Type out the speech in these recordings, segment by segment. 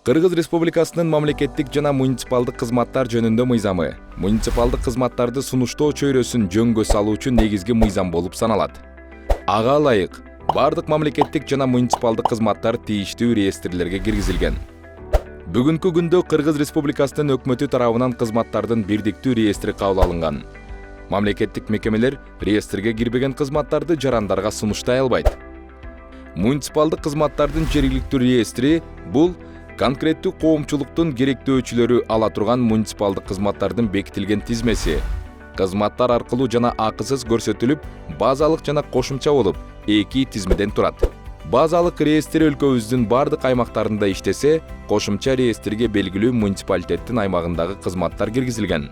Кыргыз Республикасынын мамлекеттик жана муниципалдык кызматтар жөнүндө мыйзамы муниципалдык кызматтарды сунуштоо чөйрөсүн жөнгө салуучу негизги мыйзам болуп саналат. Ага ылайык бардык мамлекеттик жана муниципалдык кызматтар тийиштүү реестрлерге киргизилген. Бүгүнкү күндө Кыргыз Республикасынын өкмөтү тарабынан кызматтардын бирдиктүү реестри кабыл алынган. Мамлекеттик мекемелер реестрге кирбеген кызматтарды жарандарга сунуштай албайт. Муниципалдык кызматтардын жергиликтүү реестри бул конкреттүү коомчулуктун керектөөчүлөрү ала турган муниципалдык кызматтардын бекитилген тизмеси. Кызматтар аркылуу жана акысыз көрсөтүлүп, базалык жана кошумча болуп, эки тизмеден турат. Базалык реестр өлкөбүздүн бардык аймактарында иштесе, кошумча реестрге белгилүү муниципалитеттин аймагындагы кызматтар киргизилген.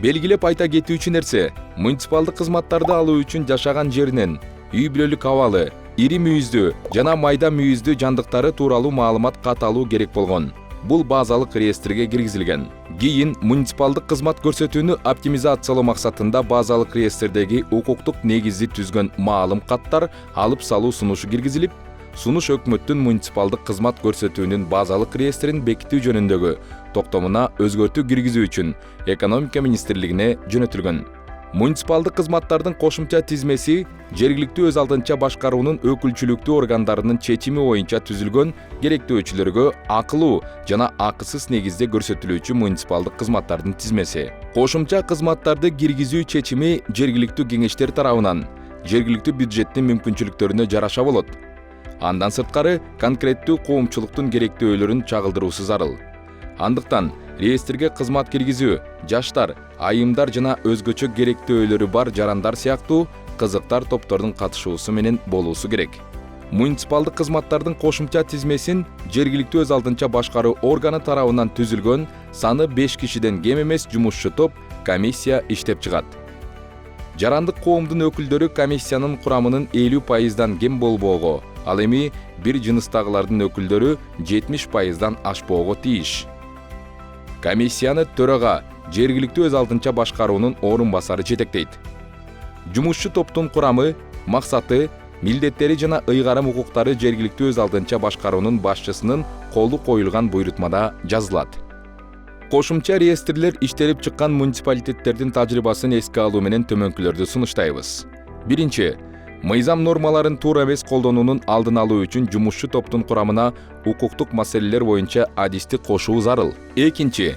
Белгилеп айта кетүүчү нерсе, муниципалдык кызматтарды алуу үчүн жашаган жеринен үй бүлөлүк абалы, ири мүйүздүү жана майда мүйүздүү жандыктары тууралуу маалымат каталуу керек болгон. Бул базалык реестрге киргизилген. Кийин муниципалдык кызмат көрсөтүүнү оптимизациялоо максатында базалык реестрдеги укуктук негизди түзгөн маалым каттар алып салуу сунушу киргизилип, сунуш өкмөттүн муниципалдык кызмат көрсөтүүнүн базалык реестрин бекитүү жөнүндөгү токтомуна өзгөртүү киргизүү үчүн экономика министрлигине жөнөтүлгөн. Муниципалдык кызматтардын кошумча тизмеси жергиликтүү өз алдынча башкаруунун өкүлчүлүктүү органдарынын чечими боюнча түзүлгөн керектөөчүлөргө акылуу жана акысыз негизде көрсөтүлүүчү муниципалдык кызматтардын тизмеси. Кошумча кызматтарды киргизүү чечими жергиликтүү кеңештер тарабынан жергиликтүү бюджеттин мүмкүнчүлүктөрүнө жараша болот. Андан сырткары конкреттүү коомчулуктун керектөөлөрүн чагылдыруусу зарыл. Андыктан реестрге кызмат киргизүү жаштар, айымдар жана өзгөчө керектөөлөрү бар жарандар сыяктуу кызыктар топтордун катышуусу менен болуусу керек. Муниципалдык кызматтардын кошумча тизмесин жергиликтүү өз алдынча башкаруу органы тарабынан түзүлгөн саны 5 кишиден кем эмес жумушчу топ комиссия иштеп чыгат. Жарандык коомдун өкүлдөрү комиссиянын курамынын 50%дан кем болбоого, ал эми бир жыныстагылардын өкүлдөрү 70%дан ашпоого тийиш. Комиссияны төрага жергиликтүү өз алдынча башкаруунун орун басары жетектейт. Жумушчу топтун курамы, максаты, милдеттери жана ыйгарым укуктары жергиликтүү өз алдынча башкаруунун башчысынын колу коюлган буйрутмада жазылат. Кошумча реестрлер иштелип чыккан муниципалитеттердин тажрыйбасын эске алуу менен төмөнкүлөрдү сунуштайбыз. Биринчи, мыйзам нормаларын туура эмес колдонуунун алдын алуу үчүн жумушчу топтун курамына укуктук маселелер боюнча адисти кошуу зарыл. Экинчи,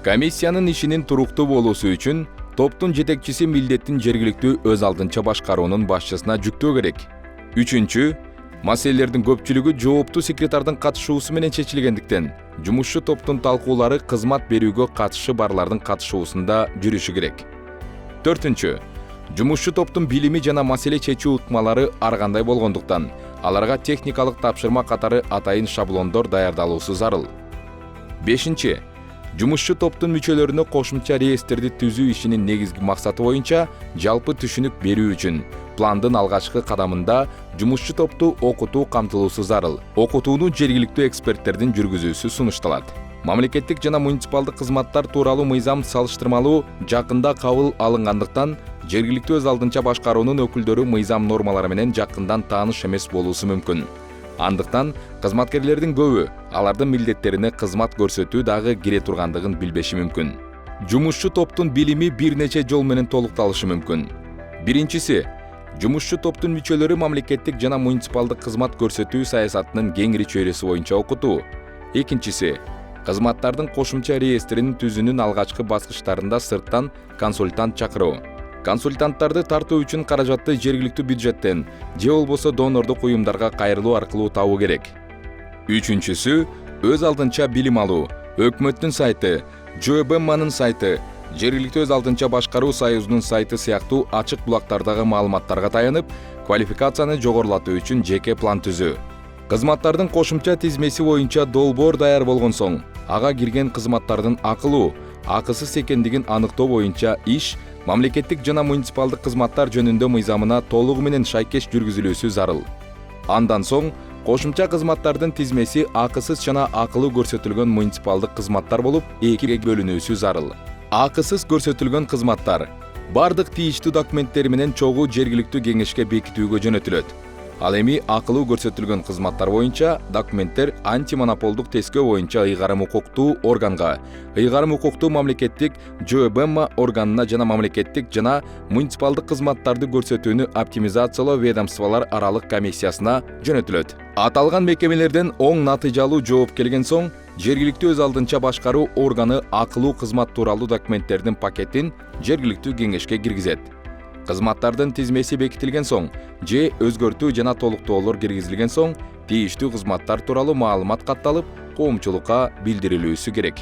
комиссиянын ишинин туруктуу болуусу үчүн топтун жетекчиси милдеттин жергиликтүү өз алдынча башкаруунун башчысына жүктөө керек. Үчүнчү, маселелердин көпчүлүгү жооптуу секретардын катышуусу менен чечилгендиктен, жумушчу топтун талкуулары кызмат берүүгө катышы барлардын катышуусунда жүрүшү керек. Төртүнчү, жумушчу топтун билими жана маселе чечүү ыкмалары ар кандай болгондуктан, аларга техникалык тапшырма катары атайын шаблондор даярдалуусу зарыл. Бешинчи, жумушчу топтун мүчөлөрүнө кошумча реестрди түзүү ишинин негизги максаты боюнча жалпы түшүнүк берүү үчүн пландын алгачкы кадамында жумушчу топту окутуу камтылуусу зарыл. Окутууну жергиликтүү эксперттердин жүргүзүүсү сунушталат. Мамлекеттик жана муниципалдык кызматтар тууралуу мыйзам салыштырмалуу жакында кабыл алынгандыктан, жергиликтүү өз алдынча башкаруунун өкүлдөрү мыйзам нормалары менен жакындан тааныш эмес болуусу мүмкүн. Андыктан кызматкерлердин көбү алардын милдеттерине кызмат көрсөтүү дагы кире тургандыгын билбеши мүмкүн. Жумушчу топтун билими бир нече жол менен толукталышы мүмкүн. Биринчиси, жумушчу топтун мүчөлөрү мамлекеттик жана муниципалдык кызмат көрсөтүү саясатынын кеңири чөйрөсү боюнча окутуу. Экинчиси, кызматтардын кошумча реестрин түзүүнүн алгачкы баскычтарында сырттан консультант чакыруу. Консультанттарды тартуу үчүн каражатты жергиликтүү бюджеттен же болбосо донордук уюмдарга кайрылуу аркылуу табуу керек. Үчүнчүсү, өз алдынча билим алуу. Өкмөттүн сайты, ЖБМнын сайты, жергиликтүү өз алдынча башкаруу союзунун сайты сыяктуу ачык булактардагы маалыматтарга таянып, квалификацияны жогорулатуу үчүн жеке план түзүү. Кызматтардын кошумча тизмеси боюнча долбоор даяр болгон соң, ага кирген кызматтардын акылуу, акысыз экендигин аныктоо боюнча иш мамлекеттик жана муниципалдык кызматтар жөнүндө мыйзамына толугу менен шайкеш жүргүзүлүүсү зарыл. Андан соң кошумча кызматтардын тизмеси акысыз жана акылуу көрсөтүлгөн муниципалдык кызматтар болуп, экиге бөлүнүүсү зарыл. Акысыз көрсөтүлгөн кызматтар бардык тийиштүү документтери менен чогуу жергиликтүү кеңешке бекитүүгө жөнөтүлөт. Ал эми акылуу көрсөтүлгөн кызматтар боюнча документтер антимонополдук тескөө боюнча ыйгарым укуктуу органга, ыйгарым укуктуу мамлекеттик ЖБМ органына жана мамлекеттик жана муниципалдык кызматтарды көрсөтүүнү оптимизациялоо ведомстволор аралык комиссиясына жөнөтүлөт. Аталган мекемелерден оң натыйжалуу жооп келген соң, жергиликтүү өз алдынча башкаруу органы акылуу кызмат тууралуу документтердин пакетин жергиликтүү кеңешке киргизет. Кызматтардын тизмеси бекитилген соң же өзгөртүү жана толуктоолор киргизилген соң, тийиштүү кызматтар тууралуу маалымат катталып, коомчулукка билдирилүүсү керек.